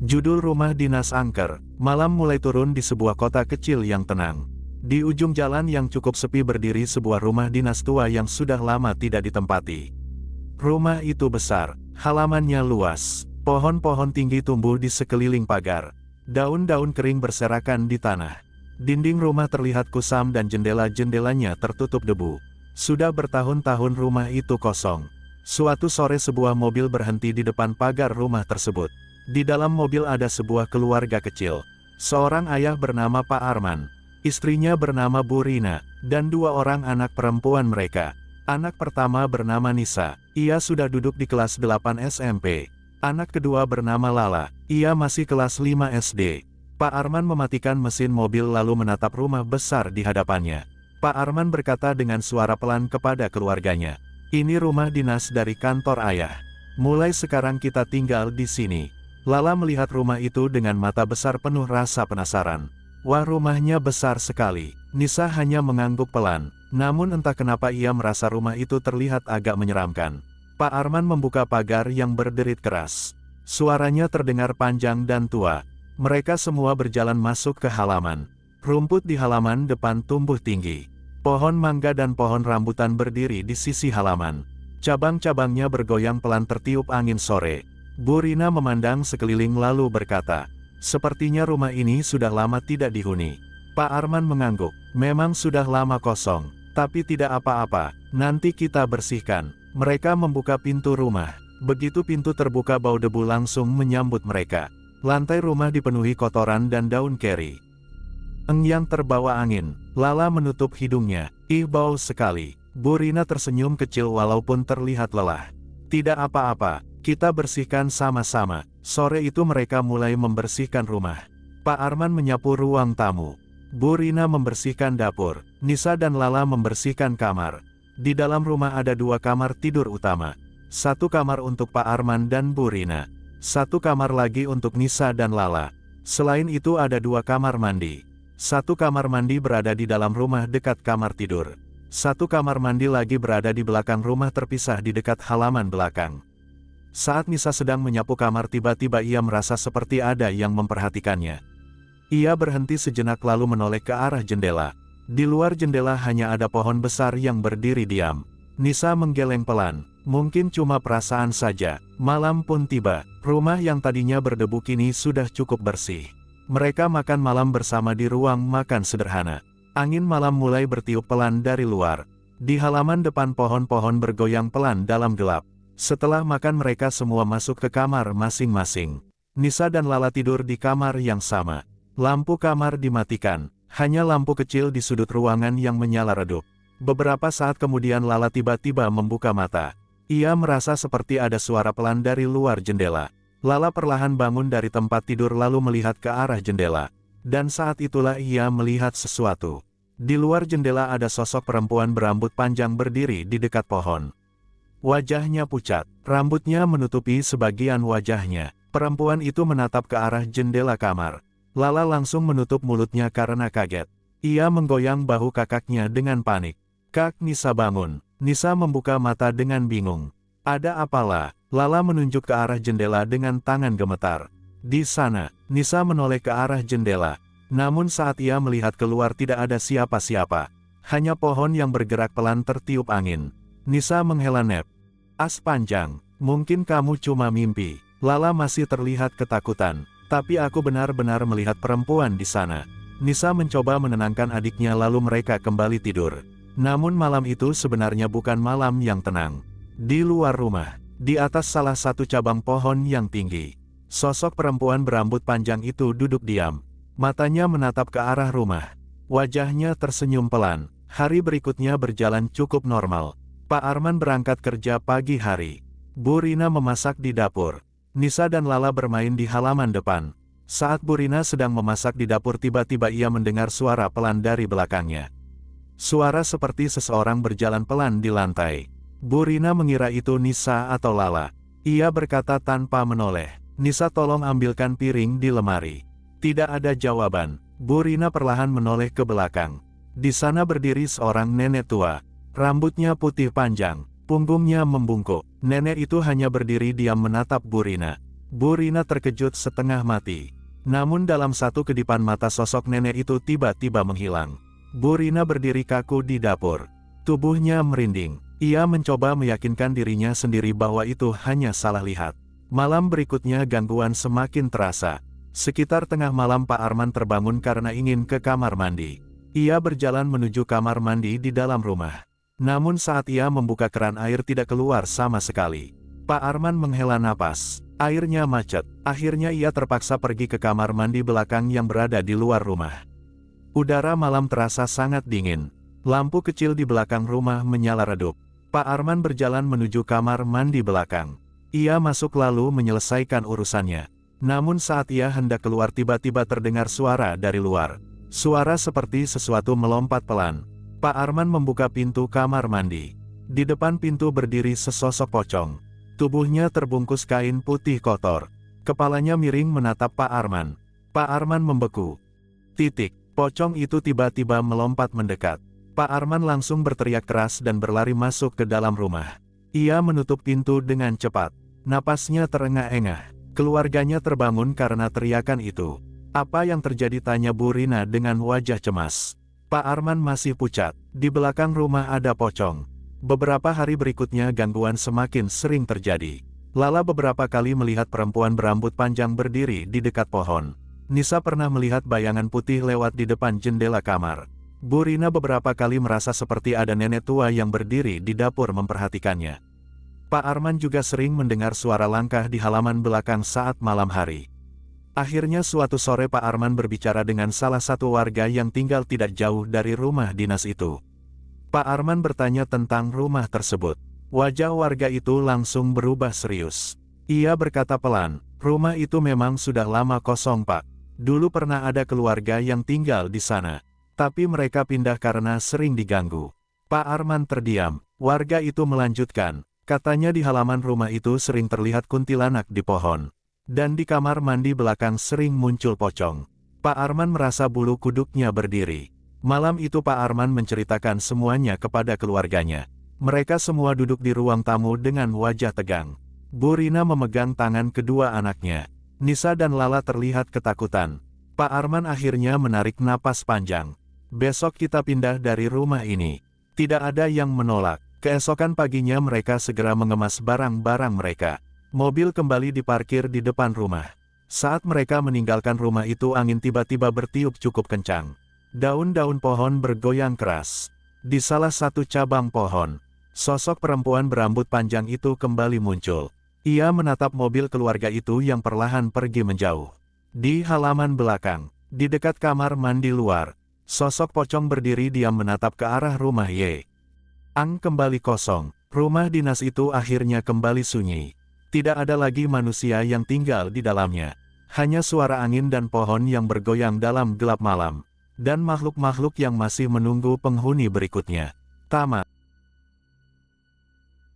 Judul Rumah Dinas Angker. Malam mulai turun di sebuah kota kecil yang tenang. Di ujung jalan yang cukup sepi berdiri sebuah rumah dinas tua yang sudah lama tidak ditempati. Rumah itu besar, halamannya luas, pohon-pohon tinggi tumbuh di sekeliling pagar. Daun-daun kering berserakan di tanah. Dinding rumah terlihat kusam dan jendela-jendelanya tertutup debu. Sudah bertahun-tahun rumah itu kosong. Suatu sore sebuah mobil berhenti di depan pagar rumah tersebut. Di dalam mobil ada sebuah keluarga kecil. Seorang ayah bernama Pak Arman, istrinya bernama Bu Rina, dan dua orang anak perempuan mereka. Anak pertama bernama Nisa, ia sudah duduk di kelas 8 SMP. Anak kedua bernama Lala, ia masih kelas 5 SD. Pak Arman mematikan mesin mobil lalu menatap rumah besar di hadapannya. Pak Arman berkata dengan suara pelan kepada keluarganya, "Ini rumah dinas dari kantor ayah. Mulai sekarang kita tinggal di sini." Lala melihat rumah itu dengan mata besar penuh rasa penasaran. Wah, rumahnya besar sekali. Nisa hanya mengangguk pelan, namun entah kenapa ia merasa rumah itu terlihat agak menyeramkan. Pak Arman membuka pagar yang berderit keras. Suaranya terdengar panjang dan tua. Mereka semua berjalan masuk ke halaman. Rumput di halaman depan tumbuh tinggi. Pohon mangga dan pohon rambutan berdiri di sisi halaman. Cabang-cabangnya bergoyang pelan tertiup angin sore. Bu Rina memandang sekeliling lalu berkata, "Sepertinya rumah ini sudah lama tidak dihuni." Pak Arman mengangguk, "Memang sudah lama kosong, tapi tidak apa-apa, nanti kita bersihkan." Mereka membuka pintu rumah. Begitu pintu terbuka bau debu langsung menyambut mereka. Lantai rumah dipenuhi kotoran dan daun keri yang terbawa angin. Lala menutup hidungnya, "Ih, bau sekali." Bu Rina tersenyum kecil walaupun terlihat lelah. "Tidak apa-apa. Kita bersihkan sama-sama." Sore itu mereka mulai membersihkan rumah. Pak Arman menyapu ruang tamu. Bu Rina membersihkan dapur. Nisa dan Lala membersihkan kamar. Di dalam rumah ada dua kamar tidur utama. Satu kamar untuk Pak Arman dan Bu Rina. Satu kamar lagi untuk Nisa dan Lala. Selain itu ada dua kamar mandi. Satu kamar mandi berada di dalam rumah dekat kamar tidur. Satu kamar mandi lagi berada di belakang rumah terpisah di dekat halaman belakang. Saat Nisa sedang menyapu kamar tiba-tiba ia merasa seperti ada yang memperhatikannya. Ia berhenti sejenak lalu menoleh ke arah jendela. Di luar jendela hanya ada pohon besar yang berdiri diam. Nisa menggeleng pelan, mungkin cuma perasaan saja. Malam pun tiba, rumah yang tadinya berdebu kini sudah cukup bersih. Mereka makan malam bersama di ruang makan sederhana. Angin malam mulai bertiup pelan dari luar. Di halaman depan pohon-pohon bergoyang pelan dalam gelap. Setelah makan mereka semua masuk ke kamar masing-masing. Nisa dan Lala tidur di kamar yang sama. Lampu kamar dimatikan, hanya lampu kecil di sudut ruangan yang menyala redup. Beberapa saat kemudian Lala tiba-tiba membuka mata. Ia merasa seperti ada suara pelan dari luar jendela. Lala perlahan bangun dari tempat tidur lalu melihat ke arah jendela. Dan saat itulah ia melihat sesuatu. Di luar jendela ada sosok perempuan berambut panjang berdiri di dekat pohon. Wajahnya pucat, rambutnya menutupi sebagian wajahnya. Perempuan itu menatap ke arah jendela kamar. Lala langsung menutup mulutnya karena kaget. Ia menggoyang bahu kakaknya dengan panik. "Kak, Nisa bangun." Nisa membuka mata dengan bingung. "Ada apalah?" Lala menunjuk ke arah jendela dengan tangan gemetar. Di sana, Nisa menoleh ke arah jendela. Namun saat ia melihat keluar tidak ada siapa-siapa. Hanya pohon yang bergerak pelan tertiup angin. Nisa menghela nafas panjang. "Mungkin kamu cuma mimpi." Lala masih terlihat ketakutan. "Tapi aku benar-benar melihat perempuan di sana." Nisa mencoba menenangkan adiknya lalu mereka kembali tidur. Namun malam itu sebenarnya bukan malam yang tenang. Di luar rumah, di atas salah satu cabang pohon yang tinggi, sosok perempuan berambut panjang itu duduk diam. Matanya menatap ke arah rumah. Wajahnya tersenyum pelan. Hari berikutnya berjalan cukup normal. Pak Arman berangkat kerja pagi hari. Bu Rina memasak di dapur. Nisa dan Lala bermain di halaman depan. Saat Bu Rina sedang memasak di dapur tiba-tiba ia mendengar suara pelan dari belakangnya. Suara seperti seseorang berjalan pelan di lantai. Bu Rina mengira itu Nisa atau Lala. Ia berkata tanpa menoleh, "Nisa, tolong ambilkan piring di lemari." Tidak ada jawaban. Bu Rina perlahan menoleh ke belakang. Di sana berdiri seorang nenek tua. Rambutnya putih panjang, punggungnya membungkuk. Nenek itu hanya berdiri diam menatap Bu Rina. Bu Rina terkejut setengah mati. Namun dalam satu kedipan mata sosok nenek itu tiba-tiba menghilang. Bu Rina berdiri kaku di dapur. Tubuhnya merinding. Ia mencoba meyakinkan dirinya sendiri bahwa itu hanya salah lihat. Malam berikutnya gangguan semakin terasa. Sekitar tengah malam Pak Arman terbangun karena ingin ke kamar mandi. Ia berjalan menuju kamar mandi di dalam rumah. Namun saat ia membuka keran air tidak keluar sama sekali. Pak Arman menghela napas. Airnya macet. Akhirnya ia terpaksa pergi ke kamar mandi belakang yang berada di luar rumah. Udara malam terasa sangat dingin. Lampu kecil di belakang rumah menyala redup. Pak Arman berjalan menuju kamar mandi belakang. Ia masuk lalu menyelesaikan urusannya. Namun saat ia hendak keluar tiba-tiba terdengar suara dari luar. Suara seperti sesuatu melompat pelan. Pak Arman membuka pintu kamar mandi. Di depan pintu berdiri sesosok pocong. Tubuhnya terbungkus kain putih kotor. Kepalanya miring menatap Pak Arman. Pak Arman membeku. Pocong itu tiba-tiba melompat mendekat. Pak Arman langsung berteriak keras dan berlari masuk ke dalam rumah. Ia menutup pintu dengan cepat. Napasnya terengah-engah. Keluarganya terbangun karena teriakan itu. Apa yang terjadi, tanya Bu Rina dengan wajah cemas. Pak Arman masih pucat. Di belakang rumah ada pocong. Beberapa hari berikutnya gangguan semakin sering terjadi. Lala beberapa kali melihat perempuan berambut panjang berdiri di dekat pohon. Nisa pernah melihat bayangan putih lewat di depan jendela kamar. Bu Rina beberapa kali merasa seperti ada nenek tua yang berdiri di dapur memperhatikannya. Pak Arman juga sering mendengar suara langkah di halaman belakang saat malam hari. Akhirnya suatu sore Pak Arman berbicara dengan salah satu warga yang tinggal tidak jauh dari rumah dinas itu. Pak Arman bertanya tentang rumah tersebut. Wajah warga itu langsung berubah serius. Ia berkata pelan, rumah itu memang sudah lama kosong Pak. Dulu pernah ada keluarga yang tinggal di sana. Tapi mereka pindah karena sering diganggu. Pak Arman terdiam. Warga itu melanjutkan. Katanya di halaman rumah itu sering terlihat kuntilanak di pohon. Dan di kamar mandi belakang sering muncul pocong. Pak Arman merasa bulu kuduknya berdiri. Malam itu Pak Arman menceritakan semuanya kepada keluarganya. Mereka semua duduk di ruang tamu dengan wajah tegang. Bu Rina memegang tangan kedua anaknya. Nisa dan Lala terlihat ketakutan. Pak Arman akhirnya menarik napas panjang. Besok kita pindah dari rumah ini. Tidak ada yang menolak. Keesokan paginya mereka segera mengemas barang-barang mereka. Mobil kembali diparkir di depan rumah. Saat mereka meninggalkan rumah itu angin tiba-tiba bertiup cukup kencang. Daun-daun pohon bergoyang keras. Di salah satu cabang pohon, sosok perempuan berambut panjang itu kembali muncul. Ia menatap mobil keluarga itu yang perlahan pergi menjauh. Di halaman belakang, di dekat kamar mandi luar, sosok pocong berdiri diam menatap ke arah rumah Ye. Ang kembali kosong. Rumah dinas itu akhirnya kembali sunyi. Tidak ada lagi manusia yang tinggal di dalamnya. Hanya suara angin dan pohon yang bergoyang dalam gelap malam. Dan makhluk-makhluk yang masih menunggu penghuni berikutnya. Tamat.